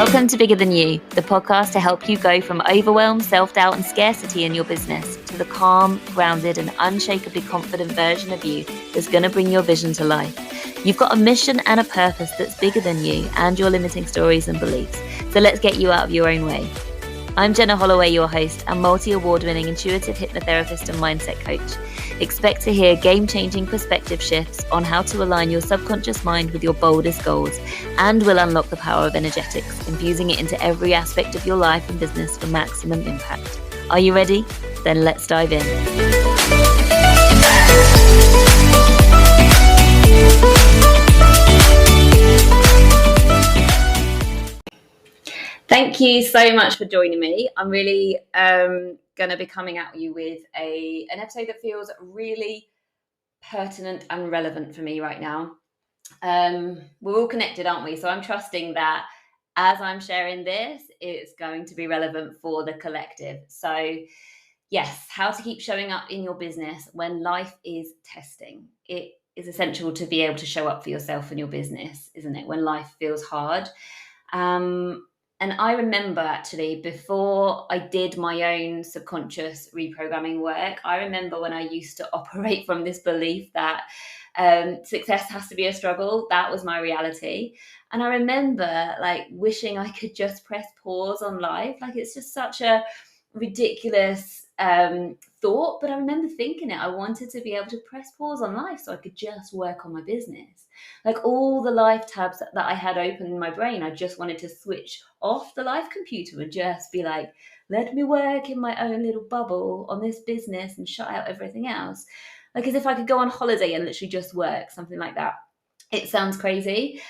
Welcome to Bigger Than You, the podcast to help you go from overwhelm, self-doubt and scarcity in your business to the calm, grounded and unshakably confident version of you that's going to bring your vision to life. You've got a mission and a purpose that's bigger than you and your limiting stories and beliefs. So let's get you out of your own way. I'm Jenna Holloway, your host and multi-award-winning intuitive hypnotherapist and mindset coach. Expect to hear game-changing perspective shifts on how to align your subconscious mind with your boldest goals, and will unlock the power of energetics, infusing it into every aspect of your life and business for maximum impact. Are you ready? Then let's dive in. Thank you so much for joining me. I'm really going to be coming at you with an episode that feels really pertinent and relevant for me right now. We're all connected, aren't we? So I'm trusting that as I'm sharing this, it's going to be relevant for the collective. So yes, how to keep showing up in your business when life is testing. It is essential to be able to show up for yourself and your business, isn't it? When life feels hard. And I remember actually before I did my own subconscious reprogramming work, I remember when I used to operate from this belief that success has to be a struggle. That was my reality. And I remember like wishing I could just press pause on life. Like it's just such a ridiculous thought, but I remember thinking it. I wanted to be able to press pause on life so I could just work on my business. Like all the life tabs that I had open in my brain, I just wanted to switch off the life computer and just be like, let me work in my own little bubble on this business and shut out everything else. Like as if I could go on holiday and literally just work, something like that. It sounds crazy,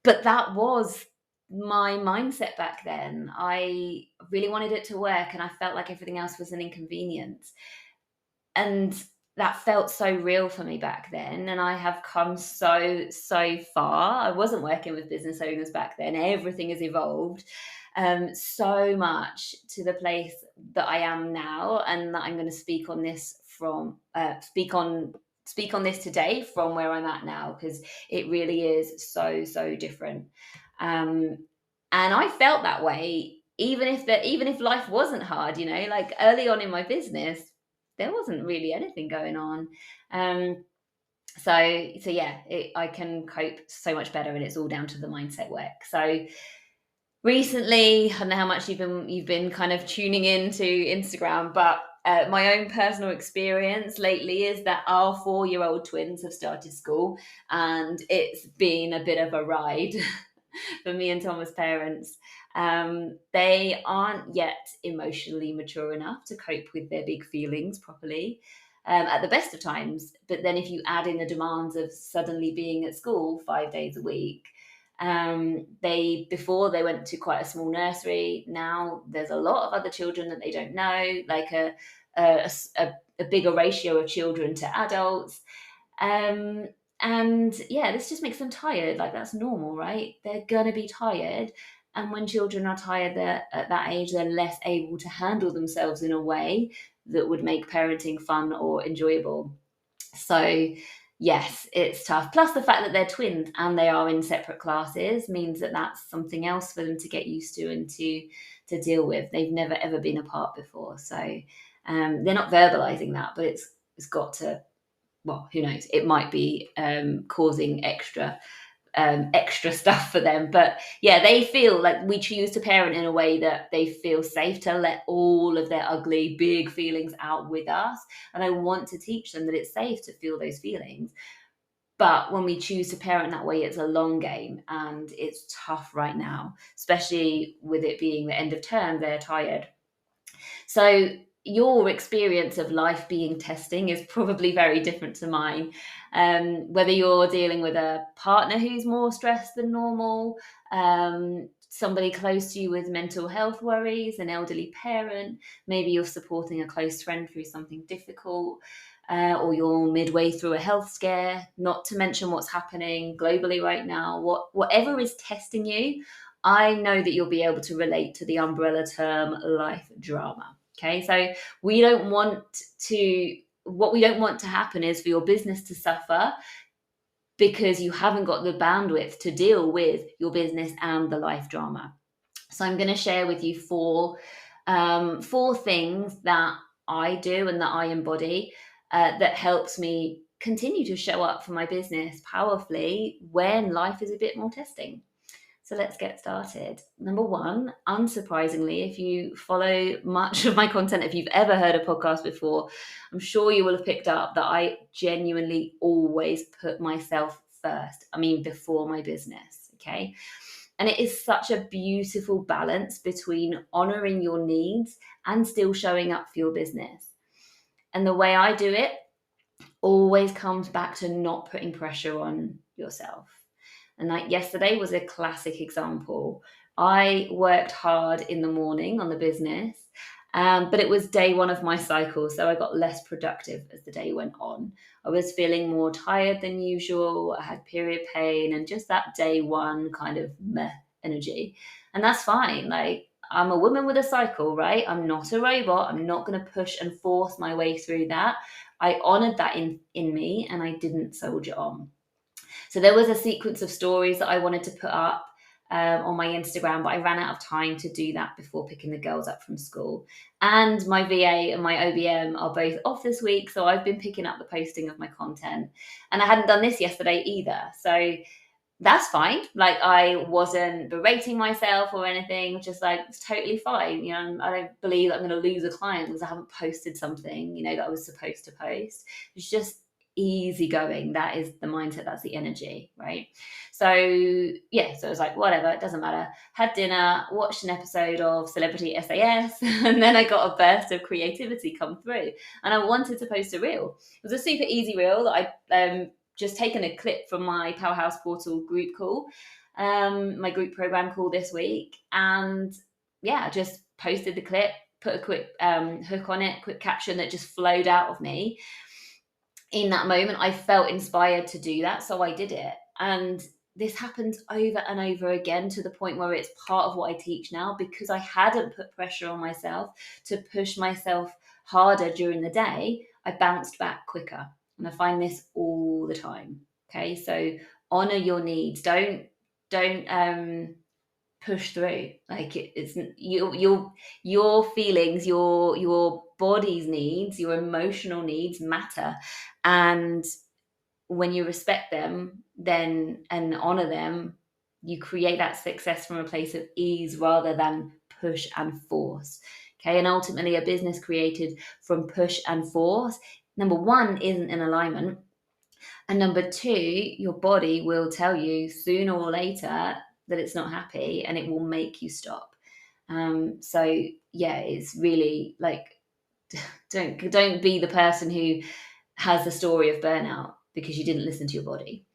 but that was my mindset back then. I really wanted it to work and I felt like everything else was an inconvenience. And that felt so real for me back then. And I have come so far. I wasn't working with business owners back then. Everything has evolved so much to the place that I am now, and that I'm going to speak on this speak on this today from where I'm at now, because it really is so different. And I felt that way even if life wasn't hard, like early on in my business there wasn't really anything going on. So yeah, I can cope so much better, and it's all down to the mindset work. So recently, I don't know how much you've been kind of tuning into Instagram, but my own personal experience lately is that our 4-year-old twins have started school, and it's been a bit of a ride for me and Thomas' parents. They aren't yet emotionally mature enough to cope with their big feelings properly at the best of times. But then if you add in the demands of suddenly being at school 5 days a week, before they went to quite a small nursery. Now there's a lot of other children that they don't know, like a bigger ratio of children to adults. And yeah, this just makes them tired. Like that's normal, right? They're gonna be tired. And when children are tired, at that age, they're less able to handle themselves in a way that would make parenting fun or enjoyable. So yes, it's tough. Plus the fact that they're twins and they are in separate classes means that that's something else for them to get used to and to deal with. They've never ever been apart before. So they're not verbalizing that, but it's got to, well, who knows? It might be causing extra stuff for them. But yeah, they feel like we choose to parent in a way that they feel safe to let all of their ugly, big feelings out with us. And I want to teach them that it's safe to feel those feelings. But when we choose to parent that way, it's a long game, and it's tough right now, especially with it being the end of term. They're tired. So your experience of life being testing is probably very different to mine. Whether you're dealing with a partner who's more stressed than normal, somebody close to you with mental health worries, an elderly parent, maybe you're supporting a close friend through something difficult, or you're midway through a health scare, not to mention what's happening globally right now. Whatever is testing you, I know that you'll be able to relate to the umbrella term life drama. Okay, so what we don't want to happen is for your business to suffer because you haven't got the bandwidth to deal with your business and the life drama. So I'm going to share with you four things that I do and that I embody that helps me continue to show up for my business powerfully when life is a bit more testing. So let's get started. Number one, unsurprisingly, if you follow much of my content, if you've ever heard a podcast before, I'm sure you will have picked up that I genuinely always put myself first. I mean, before my business. Okay. And it is such a beautiful balance between honoring your needs and still showing up for your business. And the way I do it always comes back to not putting pressure on yourself. And like yesterday was a classic example. I worked hard in the morning on the business, but it was day one of my cycle. So I got less productive as the day went on. I was feeling more tired than usual. I had period pain and just that day one kind of meh energy. And that's fine. Like, I'm a woman with a cycle, right? I'm not a robot. I'm not going to push and force my way through that. I honored that in me and I didn't soldier on. So there was a sequence of stories that I wanted to put up on my Instagram, but I ran out of time to do that before picking the girls up from school. And my VA and my OBM are both off this week, so I've been picking up the posting of my content. And I hadn't done this yesterday either. So that's fine. Like, I wasn't berating myself or anything, just like, it's totally fine. You know, I don't believe that I'm going to lose a client because I haven't posted something, you know, that I was supposed to post. It's just easy going. That is the mindset. That's the energy, right? So yeah, so I was like, whatever, it doesn't matter. Had dinner, watched an episode of Celebrity SAS, and then I got a burst of creativity come through. And I wanted to post a reel. It was a super easy reel that I just taken a clip from my Powerhouse Portal group call, my group program call this week. And yeah, just posted the clip, put a quick hook on it, quick caption that just flowed out of me. In that moment, I felt inspired to do that. So I did it. And this happens over and over again to the point where it's part of what I teach now, because I hadn't put pressure on myself to push myself harder during the day. I bounced back quicker. And I find this all the time. Okay. So honor your needs. Don't push through. Like, it's your feelings, your body's needs, your emotional needs matter. And when you respect them then and honor them, you create that success from a place of ease rather than push and force. Okay. And ultimately, a business created from push and force, number one, isn't in alignment. And number two, your body will tell you sooner or later that it's not happy and it will make you stop. So yeah, it's really like, don't be the person who has the story of burnout because you didn't listen to your body.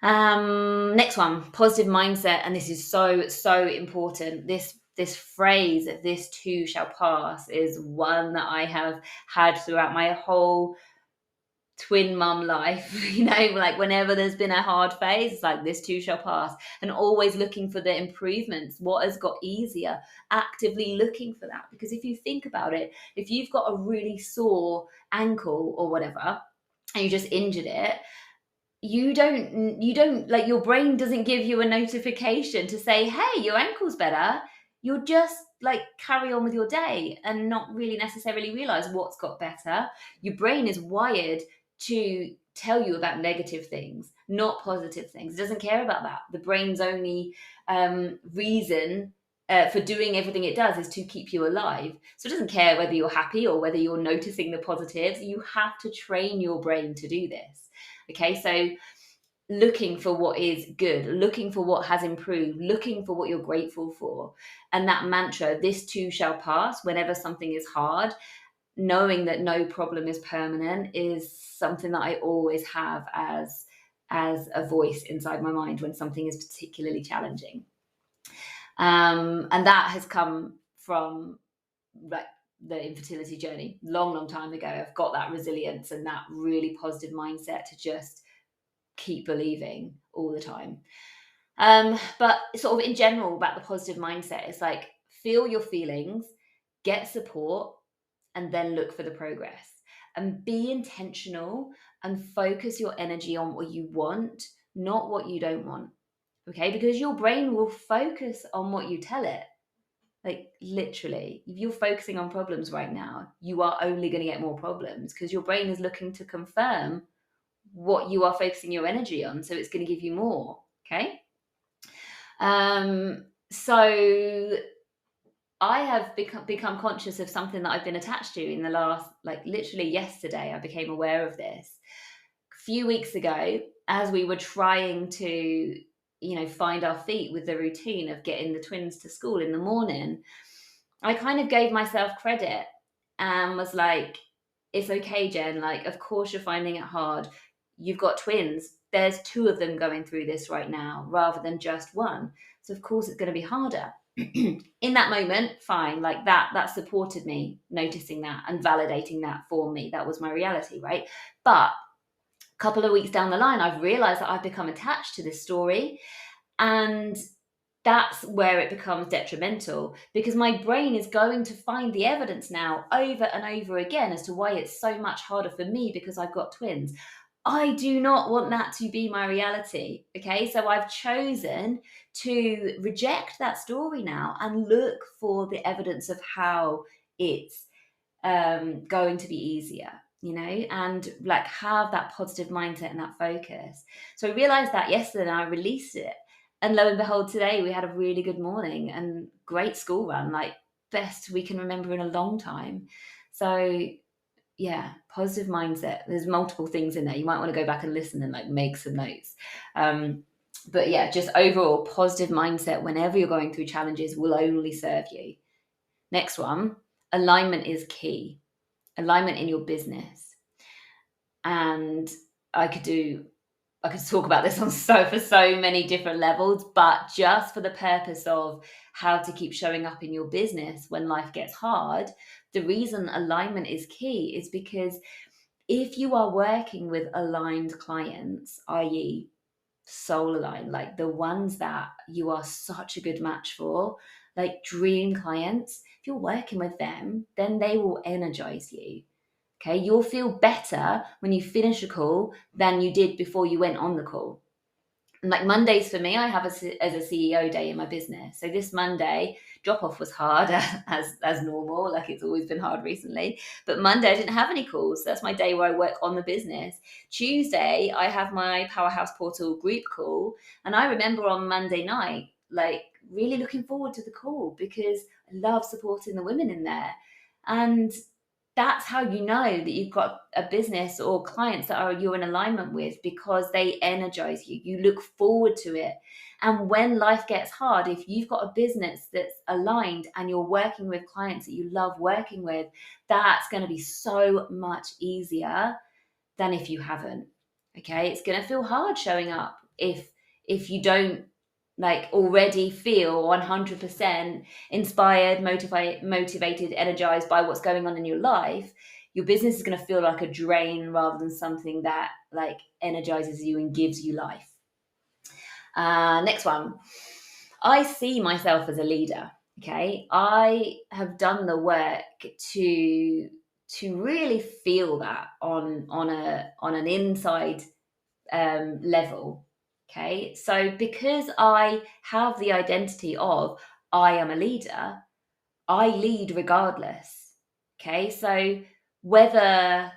Next one, positive mindset. And this is so important. This phrase, "this too shall pass," is one that I have had throughout my whole twin mum life. You know, like, whenever there's been a hard phase, it's like, this too shall pass. And always looking for the improvements, what has got easier, actively looking for that. Because if you think about it, if you've got a really sore ankle or whatever and you just injured it, you don't like, your brain doesn't give you a notification to say, hey, your ankle's better. You'll just like carry on with your day and not really necessarily realize what's got better. Your brain is wired to tell you about negative things, not positive things. It doesn't care about that. The brain's only reason for doing everything it does is to keep you alive. So it doesn't care whether you're happy or whether you're noticing the positives. You have to train your brain to do this. Okay, so looking for what is good, looking for what has improved, looking for what you're grateful for. And that mantra, "this too shall pass," whenever something is hard, knowing that no problem is permanent, is something that I always have as a voice inside my mind when something is particularly challenging. And that has come from like the infertility journey, long time ago. I've got that resilience and that really positive mindset to just keep believing all the time. But sort of in general about the positive mindset, it's like, feel your feelings, get support, and then look for the progress. And be intentional and focus your energy on what you want, not what you don't want. Okay, because your brain will focus on what you tell it. Like literally, if you're focusing on problems right now, you are only going to get more problems because your brain is looking to confirm what you are focusing your energy on. So it's going to give you more. Okay. So I have become conscious of something that I've been attached to in the last, like literally yesterday, I became aware of this. A few weeks ago, as we were trying to, find our feet with the routine of getting the twins to school in the morning, I kind of gave myself credit and was like, it's okay, Jen. Like, of course you're finding it hard. You've got twins. There's two of them going through this right now rather than just one. So of course it's going to be harder. In that moment, fine, like that supported me noticing that and validating that for me. That was my reality, right? But a couple of weeks down the line, I've realized that I've become attached to this story, and that's where it becomes detrimental because my brain is going to find the evidence now over and over again as to why it's so much harder for me because I've got twins. I do not want that to be my reality. Okay. So I've chosen to reject that story now and look for the evidence of how it's going to be easier, and like have that positive mindset and that focus. So I realized that yesterday and I released it. And lo and behold, today we had a really good morning and great school run, like best we can remember in a long time. So yeah, positive mindset. There's multiple things in there. You might want to go back and listen and like make some notes. But yeah, just overall positive mindset whenever you're going through challenges will only serve you. Next one, alignment is key. Alignment in your business. And I could talk about this for so many different levels, but just for the purpose of how to keep showing up in your business when life gets hard, the reason alignment is key is because if you are working with aligned clients, i.e., soul aligned, like the ones that you are such a good match for, like dream clients, if you're working with them, then they will energize you. Okay, you'll feel better when you finish a call than you did before you went on the call. And like Mondays for me, I have as a CEO day in my business. So this Monday, drop off was hard as normal, like it's always been hard recently. But Monday, I didn't have any calls. So that's my day where I work on the business. Tuesday, I have my Powerhouse Portal group call. And I remember on Monday night, like really looking forward to the call because I love supporting the women in there. And that's how you know that you've got a business or clients that you're in alignment with, because they energize you. You look forward to it. And when life gets hard, if you've got a business that's aligned and you're working with clients that you love working with, that's going to be so much easier than if you haven't. Okay, it's going to feel hard showing up if you don't like already feel 100% inspired, motivated, energized by what's going on in your life. Your business is going to feel like a drain rather than something that like energizes you and gives you life. Next one, I see myself as a leader. Okay, I have done the work to really feel that on an inside level. Okay, so because I have the identity of I am a leader, I lead regardless. Okay, so whether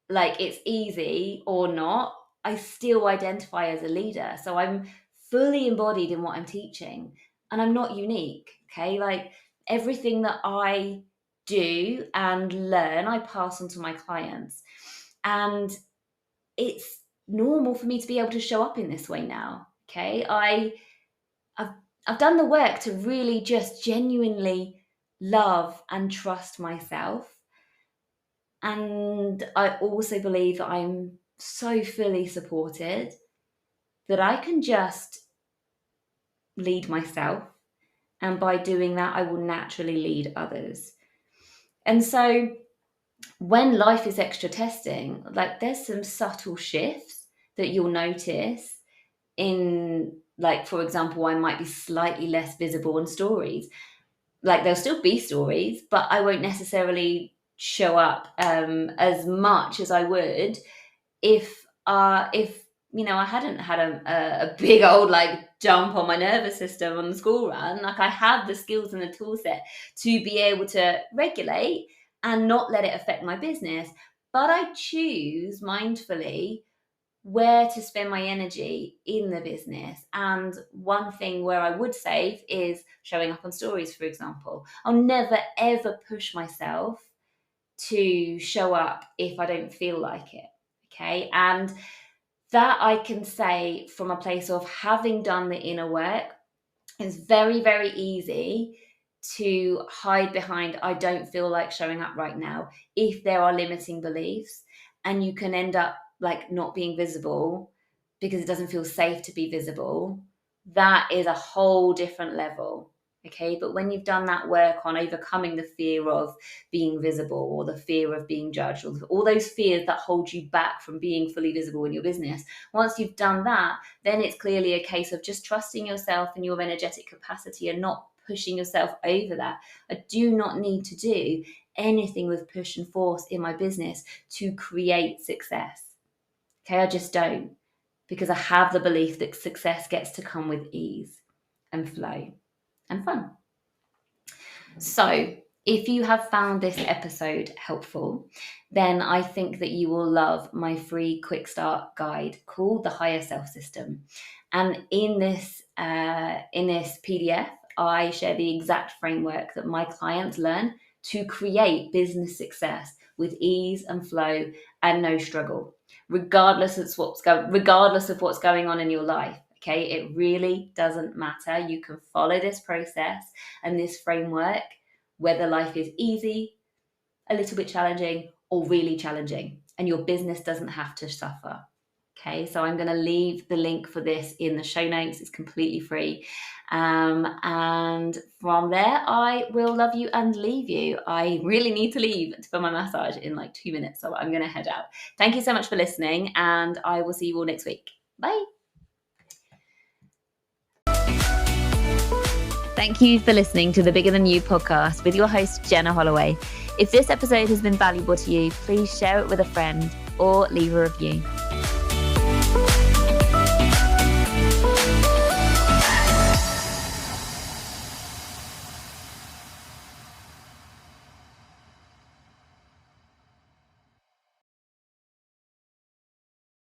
like it's easy or not, I still identify as a leader. So I'm fully embodied in what I'm teaching, and I'm not unique. Okay, like everything that I do and learn, I pass on to my clients. And it's normal for me to be able to show up in this way now. Okay, I've I've done the work to really just genuinely love and trust myself, and I also believe that I'm so fully supported that I can just lead myself, and by doing that, I will naturally lead others. And so when life is extra testing, like there's some subtle shifts that you'll notice in, like, for example, I might be slightly less visible in stories. Like there'll still be stories, but I won't necessarily show up as much as I would if I hadn't had a big old like jump on my nervous system on the school run. Like I have the skills and the tool set to be able to regulate and not let it affect my business. But I choose mindfully where to spend my energy in the business. And one thing where I would save is showing up on stories, for example. I'll never ever push myself to show up if I don't feel like it. Okay. And that I can say from a place of having done the inner work. It's very, very easy to hide behind, I don't feel like showing up right now, if there are limiting beliefs, and you can end up like not being visible because it doesn't feel safe to be visible. That is a whole different level. Okay. But when you've done that work on overcoming the fear of being visible or the fear of being judged, or all those fears that hold you back from being fully visible in your business, once you've done that, then it's clearly a case of just trusting yourself and your energetic capacity and not pushing yourself over that. I do not need to do anything with push and force in my business to create success. Okay, I just don't, because I have the belief that success gets to come with ease and flow and fun. So, if you have found this episode helpful, then I think that you will love my free quick start guide called the Higher Self System. And in this PDF, I share the exact framework that my clients learn to create business success with ease and flow and no struggle, regardless of what's going on in your life. Okay, it really doesn't matter. You can follow this process and this framework, whether life is easy, a little bit challenging, or really challenging, and your business doesn't have to suffer. Okay, so I'm going to leave the link for this in the show notes. It's completely free. And from there, I will love you and leave you. I really need to leave for my massage in like 2 minutes, so I'm going to head out. Thank you so much for listening, and I will see you all next week. Bye. Thank you for listening to the Bigger Than You podcast with your host, Jenna Holloway. If this episode has been valuable to you, please share it with a friend or leave a review.